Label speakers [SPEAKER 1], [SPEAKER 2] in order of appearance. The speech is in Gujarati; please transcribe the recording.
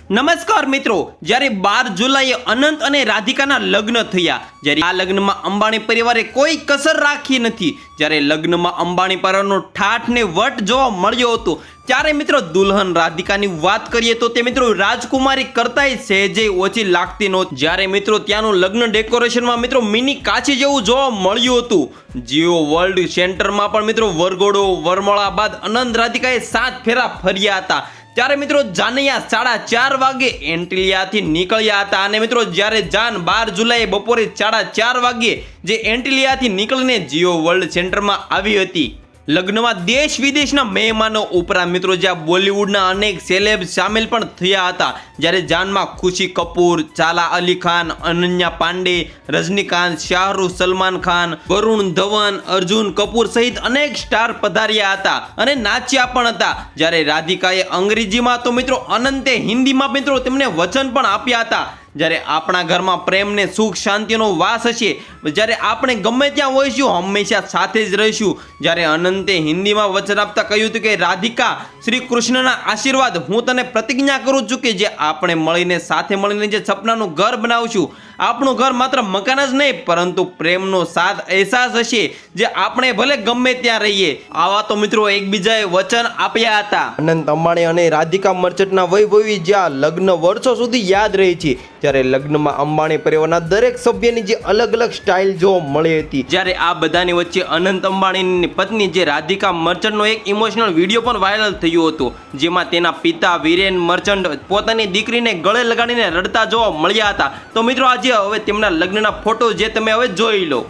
[SPEAKER 1] નમસ્કાર મિત્રો, જ્યારે 12 જુલાઈએ અનંત અને રાધિકાના લગ્ન થયા, જ્યારે આ લગ્નમાં અંબાણી પરિવારે કોઈ કસર રાખી નથી, જ્યારે લગ્નમાં અંબાણી પરિવારનો ઠાઠ ને વટ જોવા મળ્યો હતો, ત્યારે મિત્રો દુલ્હન રાધિકાની વાત કરીએ તો તે મિત્રો રાજકુમારી કરતાંય સહેજે ઓછી લાગતી નહોતી. જ્યારે મિત્રો ત્યાંનું લગ્ન ડેકોરેશનમાં મિત્રો મિની કાચી જેવું જોવા મળ્યું હતું. જીઓ વર્લ્ડ સેન્ટરમાં પણ મિત્રો વરઘોડો વરમાળા બાદ અનંત રાધિકાએ 7 ફેરા ફર્યા હતા. ત્યારે મિત્રો જાનૈયા 4:30 વાગે એન્ટિલિયાથી નીકળ્યા હતા અને મિત્રો જ્યારે જાન 12 જુલાઈએ બપોરે 4:30 વાગે જે એન્ટિલિયાથી નીકળીને જીઓ વર્લ્ડ સેન્ટરમાં આવી હતી. લગ્નમાં દેશ વિદેશના મહેમાનો ઉપરાંત મિત્રો જ્યાં બોલિવૂડના અનેક સેલેબ સામેલ પણ થયા હતા. જ્યારે જાનમાં ખુશી કપૂર, ચાલા અલી ખાન, અનન્યા પાંડે, રજનીકાંત, શાહરુખ, સલમાન ખાન, વરુણ ધવન, અર્જુન કપૂર સહિત અનેક સ્ટાર પધાર્યા હતા અને નાચ્યા પણ હતા. જ્યારે રાધિકાએ અંગ્રેજીમાં તો મિત્રો અનંતે હિન્દીમાં મિત્રો તેમને વચન પણ આપ્યા હતા. જ્યારે આપણા ઘરમાં પ્રેમ ને સુખ શાંતિનો વાસ હશે, જ્યારે આપણે ગમે ત્યાં હોઈશું હંમેશા સાથે જ રહીશું. જ્યારે અનંતે હિન્દીમાં વચન આપતા કહ્યું હતું કે રાધિકા, શ્રી કૃષ્ણના આશીર્વાદ, હું તને પ્રતિજ્ઞા કરું છું કે જે આપણે મળીને સાથે મળીને જે સપનાનું ઘર બનાવશું, આપણું ઘર માત્ર મકાન જ નહીં પરંતુ પ્રેમનો સાથ અહેસાસ હશે, જે આપણે ભલે ગમે ત્યાં રહીએ. આવા તો મિત્રો એકબીજાએ વચન આપ્યા હતા. અનંત અંબાણી અને રાધિકા મર્ચન્ટના વૈભવી જ્યાં લગ્ન વર્ષો સુધી યાદ રહી છે. જ્યારે લગ્નમાં અંબાણી પરિવારના દરેક સભ્યની જે અલગ અલગ સ્ટાઇલ જોવા મળી હતી. જ્યારે આ બધાની વચ્ચે અનંત અંબાણીની પત્ની જે રાધિકા મર્ચન્ટનો એક ઇમોશનલ વિડીયો પણ વાયરલ થયો હતો, જેમાં તેના પિતા વિરેન મર્ચન્ટ પોતાની દીકરીને ગળે લગાડીને રડતા જોવા મળ્યા હતા. તો મિત્રો આજે હવે તેમના લગ્નના ફોટો જે તમે હવે જોઈ લો.